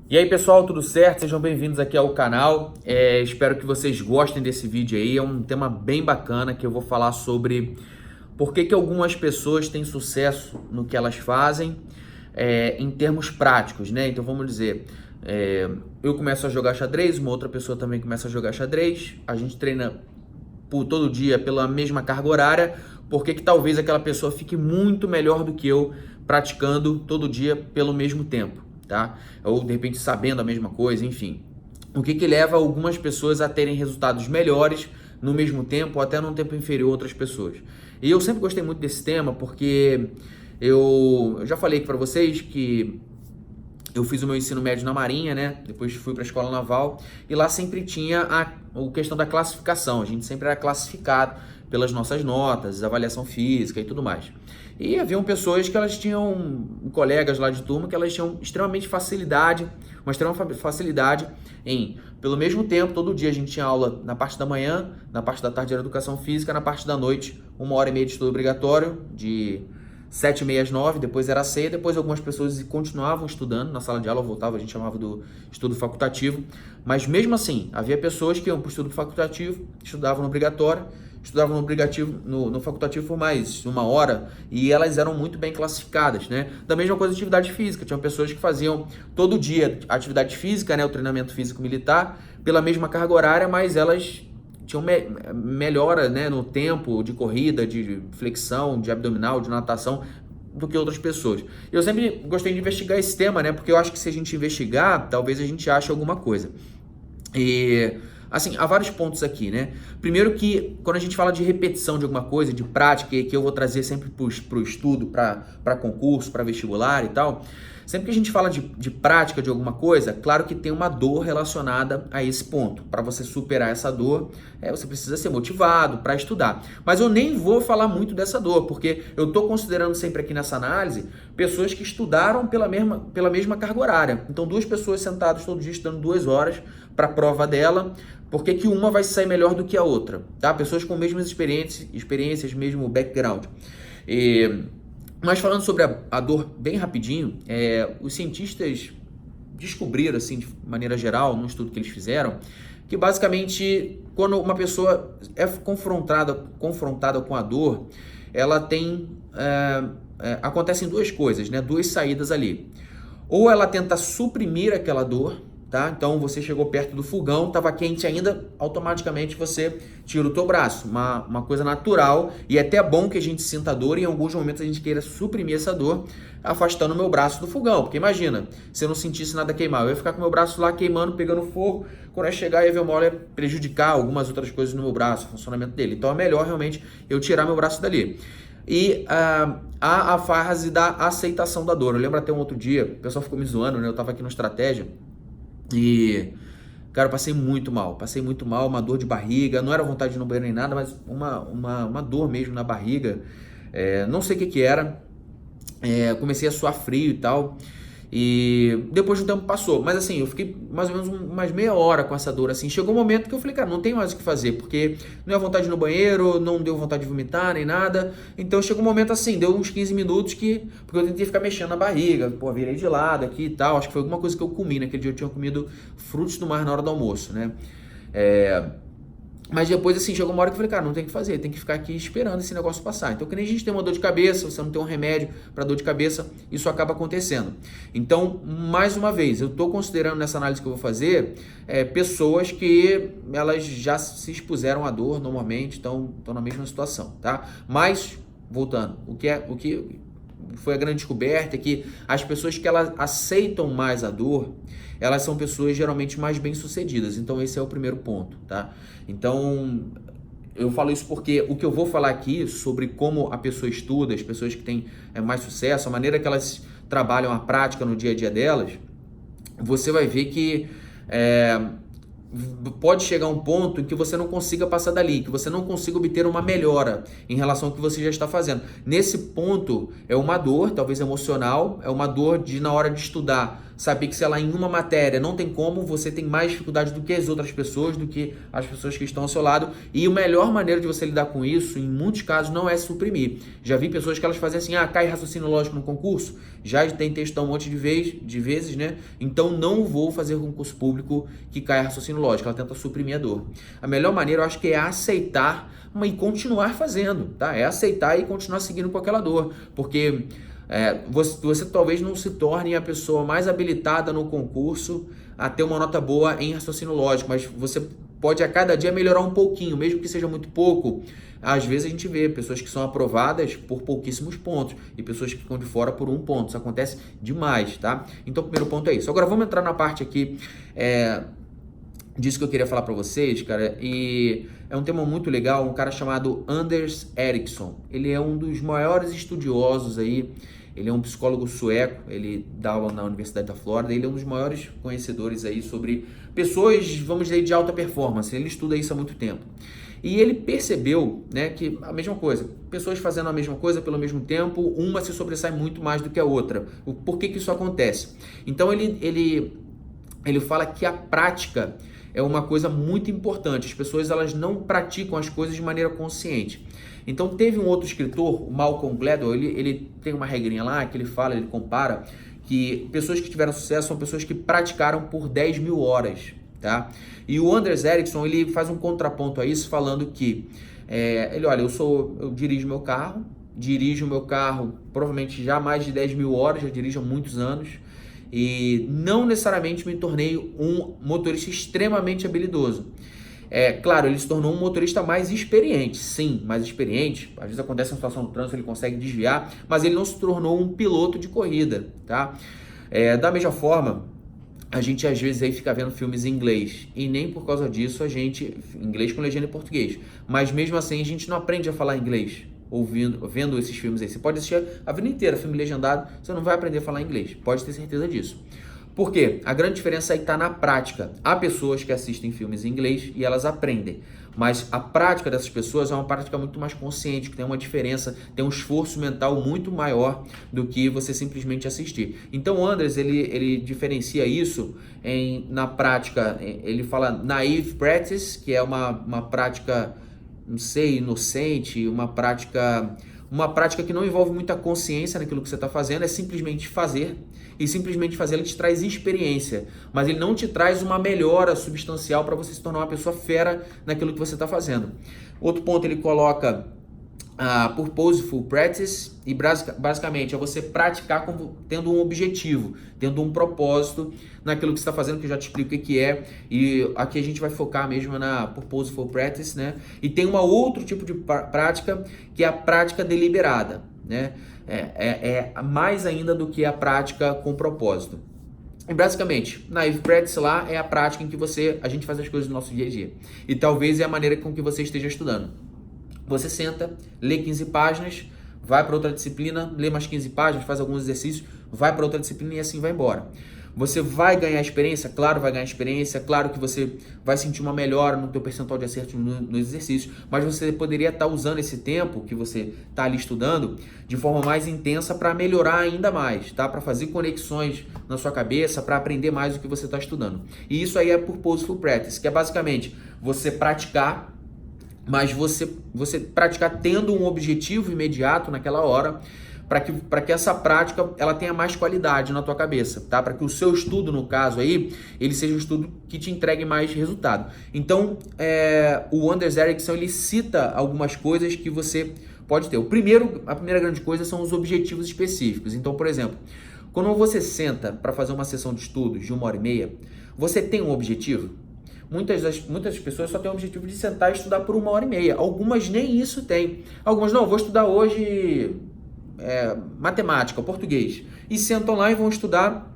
E aí pessoal, tudo certo? Sejam bem-vindos aqui ao canal. Espero que vocês gostem desse vídeo aí. É um tema bem bacana que eu vou falar sobre por que algumas pessoas têm sucesso no que elas fazem em termos práticos, né? Então vamos dizer, eu começo a jogar xadrez, uma outra pessoa também começa a jogar xadrez, a gente treina por todo dia pela mesma carga horária, por que talvez aquela pessoa fique muito melhor do que eu praticando todo dia pelo mesmo tempo? Tá? Ou de repente sabendo a mesma coisa, enfim. O que leva algumas pessoas a terem resultados melhores no mesmo tempo ou até num tempo inferior a outras pessoas. E eu sempre gostei muito desse tema porque eu já falei aqui para vocês que eu fiz o meu ensino médio na Marinha, né? Depois fui para a Escola Naval e lá sempre tinha a questão da classificação. A gente sempre era classificado pelas nossas notas, avaliação física e tudo mais. E haviam pessoas que elas tinham, colegas lá de turma, que elas tinham extremamente facilidade, uma extrema facilidade em, pelo mesmo tempo, todo dia a gente tinha aula na parte da manhã, na parte da tarde era educação física, na parte da noite, 1h30 de estudo obrigatório, de 7h30 às 9h, depois era a ceia, depois algumas pessoas continuavam estudando na sala de aula, voltava, a gente chamava do estudo facultativo, mas mesmo assim, havia pessoas que iam para o estudo facultativo, estudavam no facultativo por mais 1 hora e elas eram muito bem classificadas, né? Da mesma coisa atividade física, tinham pessoas que faziam todo dia atividade física, né? O treinamento físico militar, pela mesma carga horária, mas elas tinham melhora, né, no tempo de corrida, de flexão, de abdominal, de natação, do que outras pessoas. Eu sempre gostei de investigar esse tema, né, porque eu acho que se a gente investigar, talvez a gente ache alguma coisa. E, assim, há vários pontos aqui, né? Primeiro que, quando a gente fala de repetição de alguma coisa, de prática, que eu vou trazer sempre para o estudo, para concurso, para vestibular e tal, sempre que a gente fala de prática de alguma coisa, claro que tem uma dor relacionada a esse ponto. Para você superar essa dor, você precisa ser motivado para estudar. Mas eu nem vou falar muito dessa dor, porque eu estou considerando sempre aqui nessa análise pessoas que estudaram pela mesma carga horária. Então, 2 pessoas sentadas todo dia estudando 2 horas para a prova dela, por que uma vai sair melhor do que a outra? Tá? Pessoas com mesmas experiências, mesmo background. Mas falando sobre a dor bem rapidinho, os cientistas descobriram, assim, de maneira geral, num estudo que eles fizeram, que basicamente quando uma pessoa é confrontada com a dor, ela tem acontecem 2 coisas, né? 2 saídas ali. Ou ela tenta suprimir aquela dor, tá? Então você chegou perto do fogão, estava quente ainda, automaticamente você tira o teu braço, uma coisa natural, e é até bom que a gente sinta a dor e em alguns momentos a gente queira suprimir essa dor, afastando o meu braço do fogão, porque imagina, se eu não sentisse nada queimar, eu ia ficar com o meu braço lá queimando, pegando fogo, quando eu chegar ia ver uma hora prejudicar algumas outras coisas no meu braço, o funcionamento dele. Então é melhor realmente eu tirar meu braço dali. E a fase da aceitação da dor. Eu lembro até um outro dia, o pessoal ficou me zoando, né? Eu tava aqui no Estratégia e, cara, eu passei muito mal, uma dor de barriga, não era vontade de ir no banheiro nem nada, mas uma dor mesmo na barriga, não sei o que era, comecei a suar frio e tal, e depois de um tempo passou, mas assim, eu fiquei mais ou menos umas meia hora com essa dor, assim, chegou um momento que eu falei, cara, não tem mais o que fazer, porque não é vontade de ir no banheiro, não deu vontade de vomitar, nem nada, então chegou um momento assim, deu uns 15 minutos porque eu tentei ficar mexendo na barriga, virei de lado aqui e tal, acho que foi alguma coisa que eu comi, naquele dia eu tinha comido frutos do mar na hora do almoço, né, mas depois, assim, chegou uma hora que eu falei, cara, não tem o que fazer, tem que ficar aqui esperando esse negócio passar. Então, que nem a gente tem uma dor de cabeça, você não tem um remédio para dor de cabeça, isso acaba acontecendo. Então, mais uma vez, eu estou considerando nessa análise que eu vou fazer, pessoas que elas já se expuseram à dor normalmente, estão na mesma situação, tá? Mas, voltando, o que foi a grande descoberta é que as pessoas que elas aceitam mais a dor, elas são pessoas geralmente mais bem-sucedidas. Então esse é o primeiro ponto, tá? Então eu falo isso porque o que eu vou falar aqui sobre como a pessoa estuda, as pessoas que têm mais sucesso, a maneira que elas trabalham a prática no dia a dia delas, você vai ver que pode chegar um ponto em que você não consiga passar dali, que você não consiga obter uma melhora em relação ao que você já está fazendo. Nesse ponto, é uma dor, talvez emocional, é uma dor de na hora de estudar, saber que se ela em uma matéria não tem como, você tem mais dificuldade do que as outras pessoas, do que as pessoas que estão ao seu lado, e a melhor maneira de você lidar com isso, em muitos casos, não é suprimir. Já vi pessoas que elas fazem assim, cai raciocínio lógico no concurso, já tem texto um monte de vezes, né? Então não vou fazer concurso público que cai raciocínio lógico, ela tenta suprimir a dor. A melhor maneira, eu acho que é aceitar e continuar fazendo, tá? É aceitar e continuar seguindo com aquela dor, porque você talvez não se torne a pessoa mais habilitada no concurso a ter uma nota boa em raciocínio lógico, mas você pode a cada dia melhorar um pouquinho, mesmo que seja muito pouco. Às vezes a gente vê pessoas que são aprovadas por pouquíssimos pontos e pessoas que ficam de fora por 1 ponto. Isso acontece demais, tá? Então o primeiro ponto é isso. Agora vamos entrar na parte aqui disso que eu queria falar para vocês, cara, e é um tema muito legal, um cara chamado Anders Ericsson. Ele é um dos maiores estudiosos aí, ele é um psicólogo sueco, ele dá aula na Universidade da Flórida, ele é um dos maiores conhecedores aí sobre pessoas, vamos dizer, de alta performance, ele estuda isso há muito tempo. E ele percebeu, né, que a mesma coisa, pessoas fazendo a mesma coisa pelo mesmo tempo, uma se sobressai muito mais do que a outra. Por que isso acontece? Então ele fala que a prática é uma coisa muito importante. As pessoas elas não praticam as coisas de maneira consciente. Então teve um outro escritor, o Malcolm Gladwell, ele tem uma regrinha lá que ele fala, ele compara que pessoas que tiveram sucesso são pessoas que praticaram por 10.000 horas, tá? E o Anders Ericsson, ele faz um contraponto a isso, falando que olha, eu dirijo meu carro provavelmente já há mais de 10.000 horas, já dirijo há muitos anos, e não necessariamente me tornei um motorista extremamente habilidoso. Claro, ele se tornou um motorista mais experiente, sim, mais experiente. Às vezes acontece uma situação no trânsito, ele consegue desviar, mas ele não se tornou um piloto de corrida, tá? Da mesma forma, a gente às vezes aí fica vendo filmes em inglês e nem por causa disso inglês com legenda em português, mas mesmo assim a gente não aprende a falar inglês vendo esses filmes aí. Você pode assistir a vida inteira filme legendado, você não vai aprender a falar inglês, pode ter certeza disso. Por quê? A grande diferença aí está na prática. Há pessoas que assistem filmes em inglês e elas aprendem, mas a prática dessas pessoas é uma prática muito mais consciente, que tem uma diferença, tem um esforço mental muito maior do que você simplesmente assistir. Então o Anders, ele diferencia isso na prática, ele fala naive practice, que é uma prática, não sei, inocente, uma prática que não envolve muita consciência naquilo que você está fazendo, é simplesmente fazer, e simplesmente fazer ele te traz experiência, mas ele não te traz uma melhora substancial para você se tornar uma pessoa fera naquilo que você está fazendo. Outro ponto, ele coloca purposeful practice, e basicamente é você praticar tendo um objetivo, tendo um propósito naquilo que você está fazendo, que eu já te explico o que é, e aqui a gente vai focar mesmo na purposeful practice, né? E tem um outro tipo de prática, que é a prática deliberada, né? É mais ainda do que a prática com propósito. E basicamente, naive practice lá é a prática em que a gente faz as coisas no nosso dia a dia, e talvez é a maneira com que você esteja estudando. Você senta, lê 15 páginas, vai para outra disciplina, lê mais 15 páginas, faz alguns exercícios, vai para outra disciplina e assim vai embora. Você vai ganhar experiência? Claro, vai ganhar experiência. Claro que você vai sentir uma melhora no teu percentual de acerto nos exercícios, mas você poderia estar usando esse tempo que você está ali estudando de forma mais intensa para melhorar ainda mais, tá? Para fazer conexões na sua cabeça, para aprender mais o que você está estudando. E isso aí é purposeful practice, que é basicamente você praticar, mas você praticar tendo um objetivo imediato naquela hora, para que essa prática ela tenha mais qualidade na tua cabeça, tá? Para que o seu estudo, no caso aí, ele seja um estudo que te entregue mais resultado. Então, o Anders Ericsson, ele cita algumas coisas que você pode ter. A primeira grande coisa são os objetivos específicos. Então, por exemplo, quando você senta para fazer uma sessão de estudos de 1h30, você tem um objetivo? Muitas pessoas só têm o objetivo de sentar e estudar por 1h30. Algumas nem isso têm. Algumas, não, vou estudar hoje matemática, português. E sentam lá e vão estudar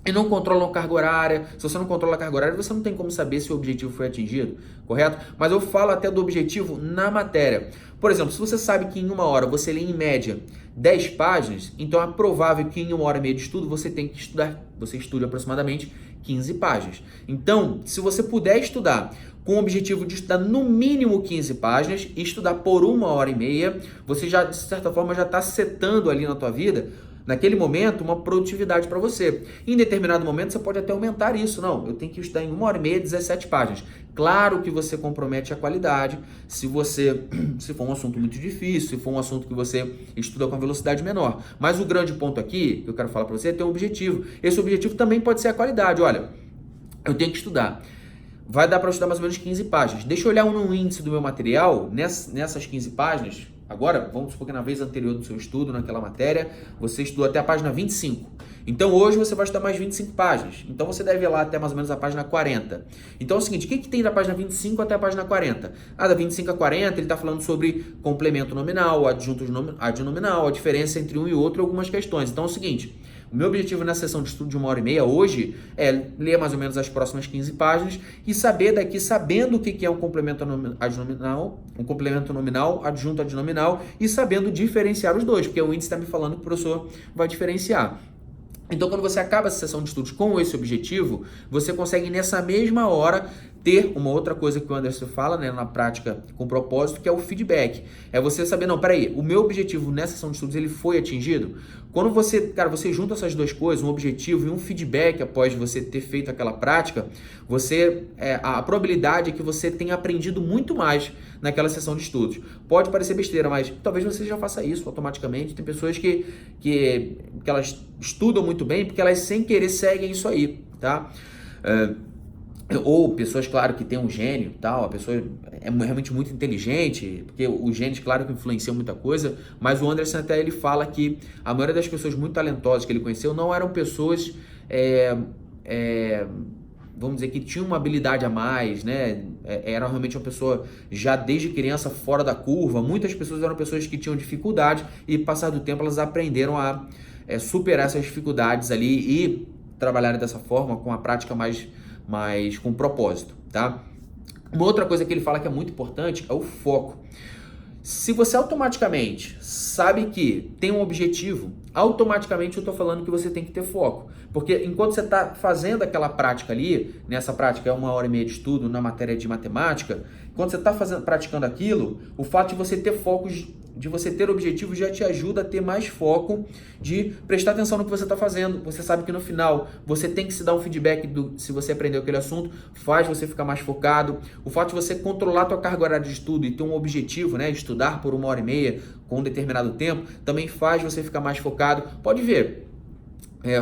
e não controlam a carga horária. Se você não controla a carga horária, você não tem como saber se o objetivo foi atingido, correto? Mas eu falo até do objetivo na matéria. Por exemplo, se você sabe que em 1 hora você lê em média 10 páginas, então é provável que em 1h30 de estudo você estude aproximadamente 15 páginas. Então, se você puder estudar com o objetivo de estudar no mínimo 15 páginas e estudar por 1h30, você já, de certa forma, já está setando ali na tua vida naquele momento, uma produtividade para você. Em determinado momento, você pode até aumentar isso. Não, eu tenho que estudar em 1h30, 17 páginas. Claro que você compromete a qualidade se for um assunto muito difícil, se for um assunto que você estuda com velocidade menor. Mas o grande ponto aqui, que eu quero falar para você, é ter um objetivo. Esse objetivo também pode ser a qualidade. Olha, eu tenho que estudar. Vai dar para estudar mais ou menos 15 páginas. Deixa eu olhar no índice do meu material, nessas 15 páginas. Agora, vamos supor que na vez anterior do seu estudo, naquela matéria, você estudou até a página 25. Então, hoje você vai estudar mais 25 páginas. Então, você deve ir lá até mais ou menos a página 40. Então, é o seguinte, o que tem da página 25 até a página 40? Da 25 a 40, ele está falando sobre complemento nominal, adjunto adnominal, a diferença entre um e outro e algumas questões. Então, é o seguinte, o meu objetivo na sessão de estudo de 1h30 hoje é ler mais ou menos as próximas 15 páginas e saber daqui, sabendo o que é um complemento nominal, adjunto adnominal e sabendo diferenciar os dois, porque o índice está me falando que o professor vai diferenciar. Então, quando você acaba essa sessão de estudos com esse objetivo, você consegue nessa mesma hora ter uma outra coisa que o Anderson fala, né, na prática com propósito, que é o feedback. É você saber, não, peraí, o meu objetivo nessa sessão de estudos, ele foi atingido? Quando você junta essas duas coisas, um objetivo e um feedback após você ter feito aquela prática, a probabilidade é que você tenha aprendido muito mais naquela sessão de estudos. Pode parecer besteira, mas talvez você já faça isso automaticamente. Tem pessoas que elas estudam muito bem porque elas sem querer seguem isso aí, tá? Ou pessoas, claro, que tem um gênio, tal, a pessoa é realmente muito inteligente, porque os gênios, claro, que influenciam muita coisa, mas o Anderson até ele fala que a maioria das pessoas muito talentosas que ele conheceu não eram pessoas, vamos dizer, que tinham uma habilidade a mais, né? Era realmente uma pessoa já desde criança fora da curva. Muitas pessoas eram pessoas que tinham dificuldade e, passar do tempo, elas aprenderam a superar essas dificuldades ali e trabalhar dessa forma, com a prática mais com propósito, tá? Uma outra coisa que ele fala que é muito importante é o foco. Se você automaticamente sabe que tem um objetivo, automaticamente eu estou falando que você tem que ter foco. Porque enquanto você está fazendo aquela prática ali, nessa prática é 1h30 de estudo na matéria de matemática, quando você está praticando aquilo, o fato de você ter focos, de você ter objetivo já te ajuda a ter mais foco, de prestar atenção no que você está fazendo. Você sabe que no final você tem que se dar um feedback se você aprendeu aquele assunto, faz você ficar mais focado. O fato de você controlar a tua carga horária de estudo e ter um objetivo, né, estudar por 1h30 com um determinado tempo, também faz você ficar mais focado. Pode ver,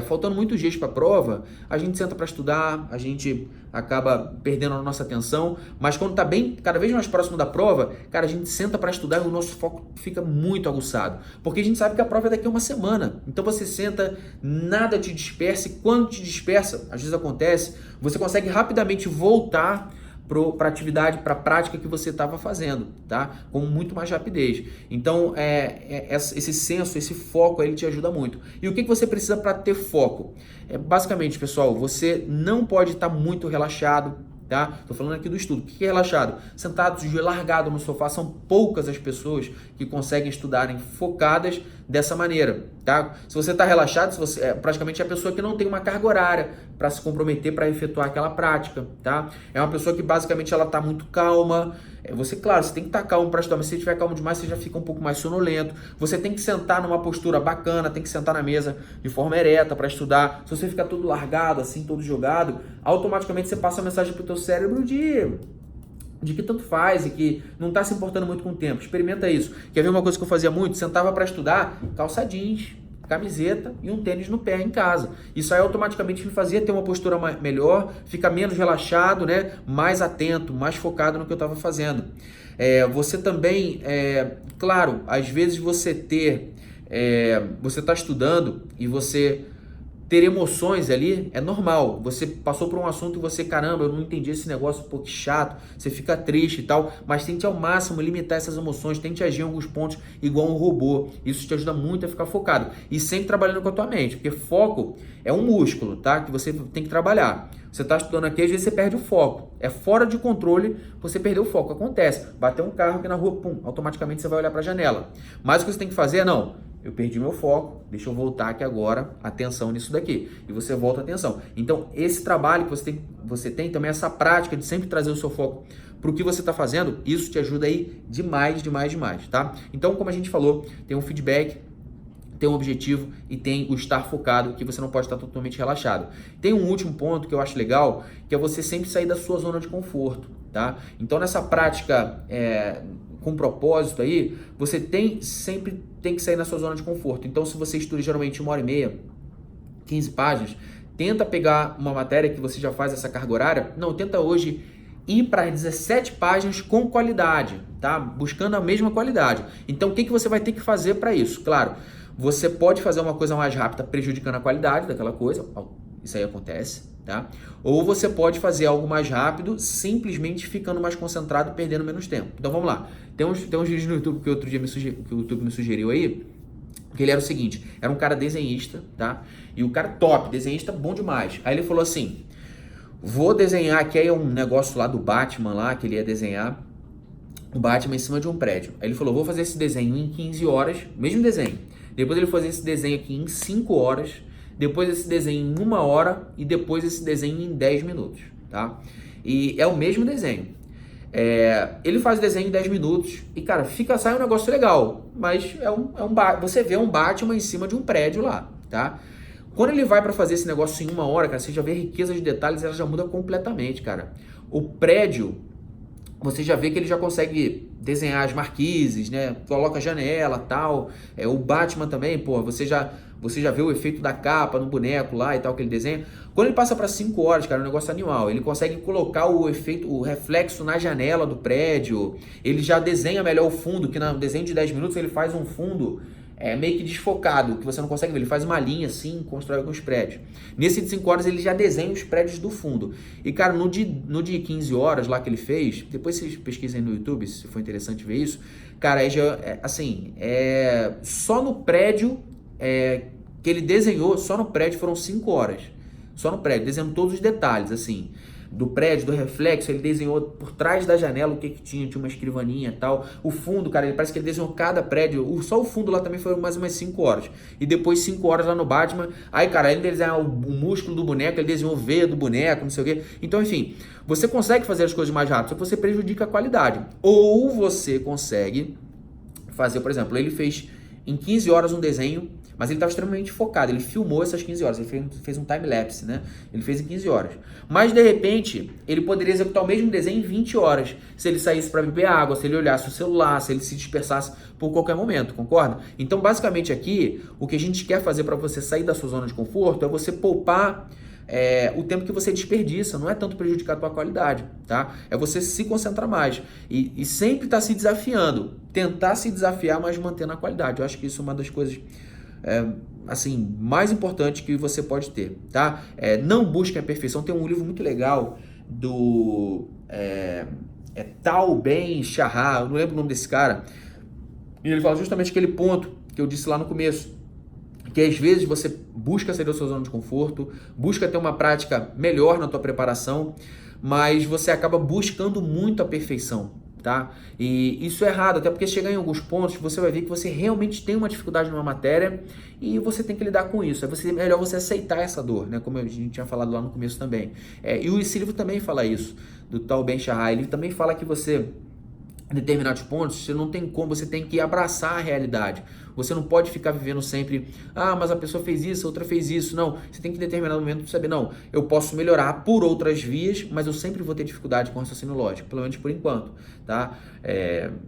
faltando muitos dias para a prova, a gente senta para estudar, a gente acaba perdendo a nossa atenção, mas quando está bem, cada vez mais próximo da prova, cara, a gente senta para estudar e o nosso foco fica muito aguçado, porque a gente sabe que a prova é daqui a uma semana. Então você senta, nada te dispersa, e quando te dispersa, às vezes acontece, você consegue rapidamente voltar para a atividade, para a prática que você estava fazendo, tá? Com muito mais rapidez. Então, esse senso, esse foco aí, ele te ajuda muito. E o que você precisa para ter foco? Basicamente, pessoal, você não pode estar muito relaxado, tá? Tô falando aqui do estudo. O que é relaxado? Sentados, largado no sofá, são poucas as pessoas que conseguem estudarem focadas dessa maneira, tá? Se você está relaxado, se você praticamente é a pessoa que não tem uma carga horária para se comprometer para efetuar aquela prática, tá? É uma pessoa que basicamente ela está muito calma. Claro, você tem que estar calmo para estudar, mas se você estiver calmo demais, você já fica um pouco mais sonolento. Você tem que sentar numa postura bacana, tem que sentar na mesa de forma ereta para estudar. Se você ficar todo largado, assim, todo jogado, automaticamente você passa a mensagem para o teu cérebro de que tanto faz e que não está se importando muito com o tempo. Experimenta isso. Quer ver uma coisa que eu fazia muito? Sentava para estudar, calça jeans, camiseta e um tênis no pé em casa. Isso aí automaticamente me fazia ter uma postura melhor, ficar menos relaxado, né? Mais atento, mais focado no que eu estava fazendo. Você também, claro, às vezes você está estudando e você ter emoções ali é normal. Você passou por um assunto e você, caramba, eu não entendi esse negócio, pô, que chato, você fica triste e tal, mas tente ao máximo limitar essas emoções, tente agir em alguns pontos igual um robô. Isso te ajuda muito a ficar focado. E sempre trabalhando com a tua mente, porque foco é um músculo, tá? Que você tem que trabalhar. Você está estudando aqui, às vezes você perde o foco. É fora de controle você perder o foco. Acontece. Bateu um carro aqui na rua, pum, automaticamente você vai olhar para a janela. Mas o que você tem que fazer é, não, eu perdi meu foco, deixa eu voltar aqui agora, atenção nisso daqui. E você volta a atenção. Então, esse trabalho que você tem também, essa prática de sempre trazer o seu foco para o que você está fazendo, isso te ajuda aí demais, demais, demais, tá? Então, como a gente falou, tem um feedback, tem um objetivo e tem o estar focado, que você não pode estar totalmente relaxado. Tem um último ponto que eu acho legal, que é você sempre sair da sua zona de conforto, tá? Então nessa prática com propósito aí, você sempre tem que sair da sua zona de conforto. Então se você estuda geralmente 1h30, 15 páginas, tenta pegar uma matéria que você já faz essa carga horária, tenta hoje ir para 17 páginas com qualidade, tá? Buscando a mesma qualidade. Então o que você vai ter que fazer para isso? Claro, você pode fazer uma coisa mais rápida prejudicando a qualidade daquela coisa, isso aí acontece, tá? Ou você pode fazer algo mais rápido, simplesmente ficando mais concentrado e perdendo menos tempo. Então vamos lá, tem uns vídeos no YouTube que outro dia que o YouTube me sugeriu aí, que ele era o seguinte, era um cara desenhista, tá? E o cara top, desenhista bom demais. Aí ele falou assim, vou desenhar, aqui é um negócio lá do Batman lá, que ele ia desenhar o Batman em cima de um prédio. Aí ele falou, vou fazer esse desenho em 15 horas, mesmo desenho. Depois ele fazer esse desenho aqui em 5 horas, depois esse desenho em 1 hora e depois esse desenho em 10 minutos, tá? E é o mesmo desenho. Ele faz o desenho em 10 minutos e, cara, sai um negócio legal, mas você vê um Batman em cima de um prédio lá, tá? Quando ele vai para fazer esse negócio em 1 hora, cara, você já vê a riqueza de detalhes, ela já muda completamente, cara. O prédio, você já vê que ele já consegue desenhar as marquises, né? Coloca a janela, tal. O Batman também, pô, você já vê o efeito da capa no boneco lá e tal que ele desenha. Quando ele passa para 5 horas, cara, é um negócio animal. Ele consegue colocar o efeito, o reflexo na janela do prédio. Ele já desenha melhor o fundo, que no desenho de 10 minutos ele faz um fundo meio que desfocado, que você não consegue ver. Ele faz uma linha assim, constrói alguns prédios. Nesse de 5 horas ele já desenha os prédios do fundo. E, cara, no de 15 horas lá que ele fez, depois vocês pesquisem no YouTube, se for interessante ver isso, cara, só no prédio que ele desenhou, só no prédio foram 5 horas. Só no prédio, desenhando todos os detalhes, assim, do prédio, do reflexo. Ele desenhou por trás da janela o que tinha uma escrivaninha e tal. O fundo, cara, ele parece que ele desenhou cada prédio. Só o fundo lá também foi mais umas 5 horas. E depois 5 horas lá no Batman. Aí, cara, ele desenhou o músculo do boneco, ele desenhou o veia do boneco, não sei o quê. Então, enfim, você consegue fazer as coisas mais rápido, só que você prejudica a qualidade. Ou você consegue fazer, por exemplo, ele fez em 15 horas um desenho, mas ele estava extremamente focado, ele filmou essas 15 horas, ele fez um time-lapse, né? Ele fez em 15 horas. Mas, de repente, ele poderia executar o mesmo desenho em 20 horas, se ele saísse para beber água, se ele olhasse o celular, se ele se dispersasse por qualquer momento, concorda? Então, basicamente aqui, o que a gente quer fazer para você sair da sua zona de conforto é você poupar o tempo que você desperdiça, não é tanto prejudicar a tua qualidade, tá? É você se concentrar mais e sempre estar se desafiando, tentar se desafiar, mas mantendo a qualidade. Eu acho que isso é uma das coisas mais importantes que você pode ter, tá? Não busque a perfeição. Tem um livro muito legal do Tal Ben-Shahar, eu não lembro o nome desse cara, e ele fala justamente aquele ponto que eu disse lá no começo, que às vezes você busca sair da sua zona de conforto, busca ter uma prática melhor na tua preparação, mas você acaba buscando muito a perfeição, tá? E isso é errado, até porque chegar em alguns pontos você vai ver que você realmente tem uma dificuldade numa matéria e você tem que lidar com isso. É melhor você aceitar essa dor, né? Como a gente tinha falado lá no começo também. E esse livro também fala isso, do Tal Ben-Shahar. Ele também fala que você, em determinados pontos, você não tem como, você tem que abraçar a realidade. Você não pode ficar vivendo sempre, mas a pessoa fez isso, a outra fez isso. Não, você tem que em determinado momento saber, não, eu posso melhorar por outras vias, mas eu sempre vou ter dificuldade com raciocínio lógico, pelo menos por enquanto, tá?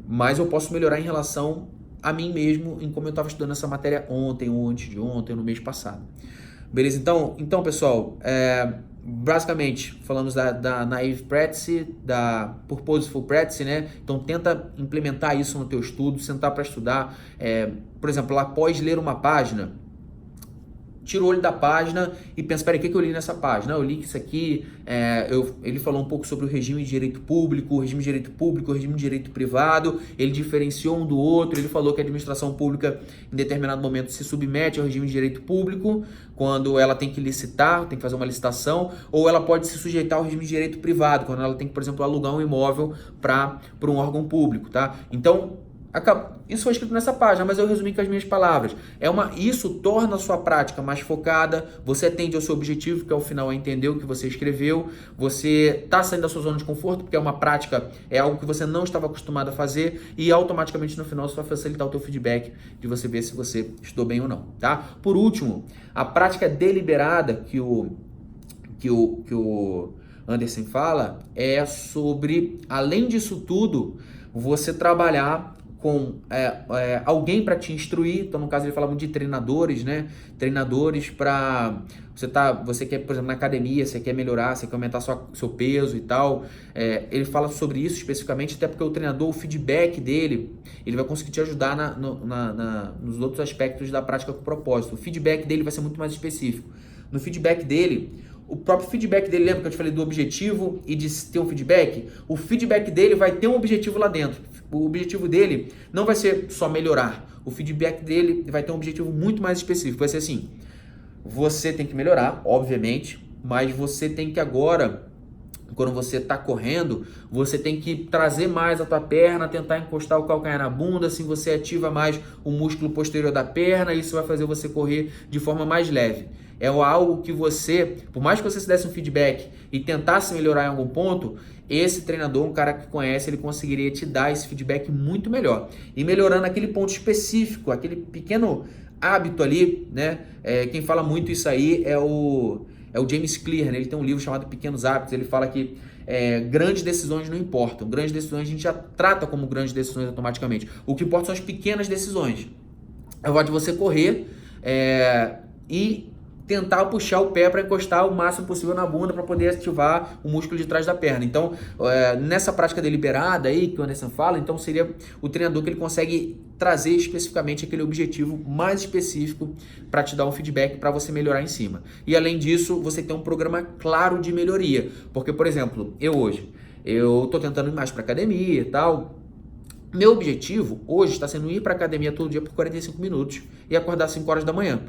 Mas eu posso melhorar em relação a mim mesmo, em como eu estava estudando essa matéria ontem, ou antes de ontem, no mês passado. Beleza? Então pessoal, basicamente, falamos da Naive Practice, da Purposeful Practice, né? Então, tenta implementar isso no teu estudo, sentar para estudar. Por exemplo, após ler uma página, tira o olho da página e pensa, espera, o que eu li nessa página? Eu li que isso aqui, ele falou um pouco sobre o regime de direito público, o regime de direito privado, ele diferenciou um do outro, ele falou que a administração pública, em determinado momento, se submete ao regime de direito público, quando ela tem que licitar, tem que fazer uma licitação, ou ela pode se sujeitar ao regime de direito privado, quando ela tem que, por exemplo, alugar um imóvel para um órgão público, tá? Então, Isso foi escrito nessa página, mas eu resumi com as minhas palavras. Isso torna a sua prática mais focada, você atende ao seu objetivo, que ao final é entender o que você escreveu, você está saindo da sua zona de conforto, porque é uma prática, é algo que você não estava acostumado a fazer, e automaticamente no final isso vai facilitar o teu feedback de você ver se você estudou bem ou não, tá? Por último, a prática deliberada que o Anderson fala é sobre, além disso tudo, você trabalhar com alguém para te instruir. Então, no caso, ele fala muito de treinadores, né? Treinadores para... Você quer, por exemplo, na academia, você quer melhorar, você quer aumentar seu peso e tal. Ele fala sobre isso especificamente, até porque o treinador, o feedback dele, ele vai conseguir te ajudar nos outros aspectos da prática com propósito. O feedback dele vai ser muito mais específico. No feedback dele... O próprio feedback dele, lembra que eu te falei do objetivo e de ter um feedback? O feedback dele vai ter um objetivo lá dentro. O objetivo dele não vai ser só melhorar. O feedback dele vai ter um objetivo muito mais específico. Vai ser assim, você tem que melhorar, obviamente, mas você tem que agora, quando você está correndo, você tem que trazer mais a tua perna, tentar encostar o calcanhar na bunda, assim você ativa mais o músculo posterior da perna, e isso vai fazer você correr de forma mais leve. É algo que você, por mais que você se desse um feedback e tentasse melhorar em algum ponto, esse treinador, um cara que conhece, ele conseguiria te dar esse feedback muito melhor. E melhorando aquele ponto específico, aquele pequeno hábito ali, né? Quem fala muito isso aí é o James Clear, né? Ele tem um livro chamado Pequenos Hábitos. Ele fala que grandes decisões não importam. Grandes decisões a gente já trata como grandes decisões automaticamente. O que importa são as pequenas decisões. É o fato de você correr e tentar puxar o pé para encostar o máximo possível na bunda para poder ativar o músculo de trás da perna. Então, nessa prática deliberada aí que o Anderson fala, então seria o treinador que ele consegue trazer especificamente aquele objetivo mais específico para te dar um feedback para você melhorar em cima. E além disso, você tem um programa claro de melhoria. Porque, por exemplo, eu tô tentando ir mais para academia e tal. Meu objetivo hoje está sendo ir para academia todo dia por 45 minutos e acordar às 5 horas da manhã.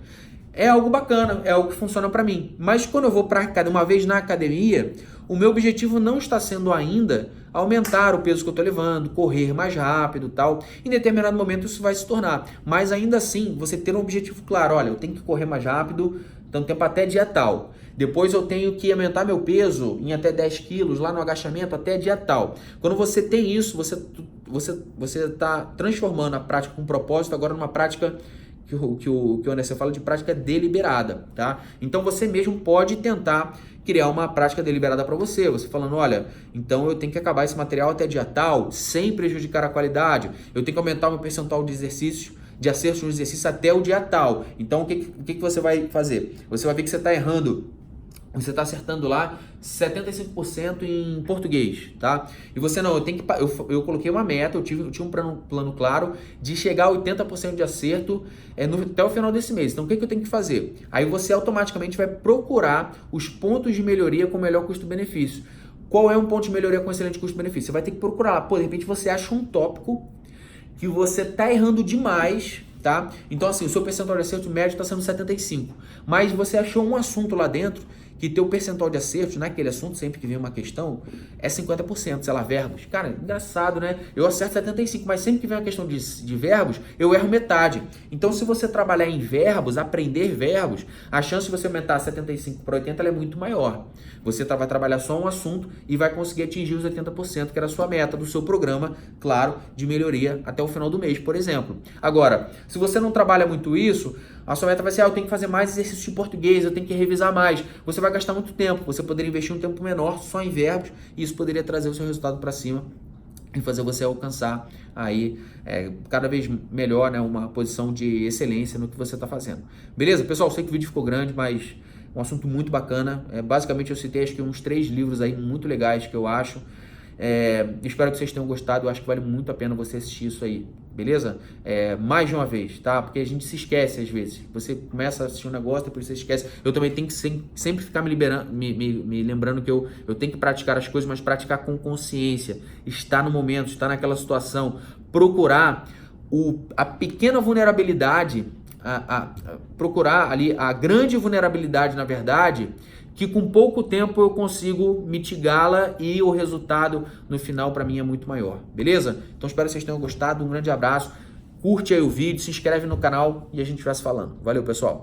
É algo bacana, é algo que funciona para mim. Mas quando eu vou para uma vez na academia, o meu objetivo não está sendo ainda aumentar o peso que eu estou levando, correr mais rápido e tal. Em determinado momento isso vai se tornar. Mas ainda assim, você ter um objetivo claro. Olha, eu tenho que correr mais rápido, tanto tempo até dia tal. Depois eu tenho que aumentar meu peso em até 10 quilos lá no agachamento até dia tal. Quando você tem isso, você está transformando a prática com propósito agora numa prática que o Anderson fala de prática deliberada, tá? Então você mesmo pode tentar criar uma prática deliberada para você falando, olha, então eu tenho que acabar esse material até dia tal, sem prejudicar a qualidade, eu tenho que aumentar o meu percentual de exercícios, de acertos no exercício até o dia tal. Então o que você vai fazer? Você vai ver que você está errando. Você está acertando lá 75% em português, tá? E você não, eu coloquei uma meta, eu tinha um plano claro de chegar a 80% de acerto até o final desse mês. Então o que eu tenho que fazer? Aí você automaticamente vai procurar os pontos de melhoria com melhor custo-benefício. Qual é um ponto de melhoria com excelente custo-benefício? Você vai ter que procurar, de repente você acha um tópico que você está errando demais, tá? Então assim, o seu percentual de acerto médio está sendo 75%, mas você achou um assunto lá dentro que teu percentual de acertos naquele assunto, sempre que vem uma questão, é 50%, sei lá, verbos. Cara, engraçado, né? Eu acerto 75%, mas sempre que vem uma questão de verbos, eu erro metade. Então, se você trabalhar em verbos, aprender verbos, a chance de você aumentar 75% para 80% ela é muito maior. Você vai trabalhar só um assunto e vai conseguir atingir os 80%, que era a sua meta do seu programa, claro, de melhoria até o final do mês, por exemplo. Agora, se você não trabalha muito isso, a sua meta vai ser, eu tenho que fazer mais exercícios de português, eu tenho que revisar mais. Você vai gastar muito tempo, você poderia investir um tempo menor só em verbos e isso poderia trazer o seu resultado para cima e fazer você alcançar aí cada vez melhor, né, uma posição de excelência no que você está fazendo. Beleza? Pessoal, sei que o vídeo ficou grande, mas um assunto muito bacana. Basicamente eu citei acho que uns 3 livros aí muito legais que eu acho. Espero que vocês tenham gostado, eu acho que vale muito a pena você assistir isso aí, beleza? Mais de uma vez, tá? Porque a gente se esquece às vezes, você começa a assistir um negócio, depois você esquece. Eu também tenho que sempre ficar me lembrando que eu tenho que praticar as coisas, mas praticar com consciência, estar no momento, estar naquela situação, procurar a pequena vulnerabilidade, procurar ali a grande vulnerabilidade, na verdade, que com pouco tempo eu consigo mitigá-la e o resultado no final para mim é muito maior, beleza? Então espero que vocês tenham gostado, um grande abraço, curte aí o vídeo, se inscreve no canal e a gente vai se falando. Valeu, pessoal!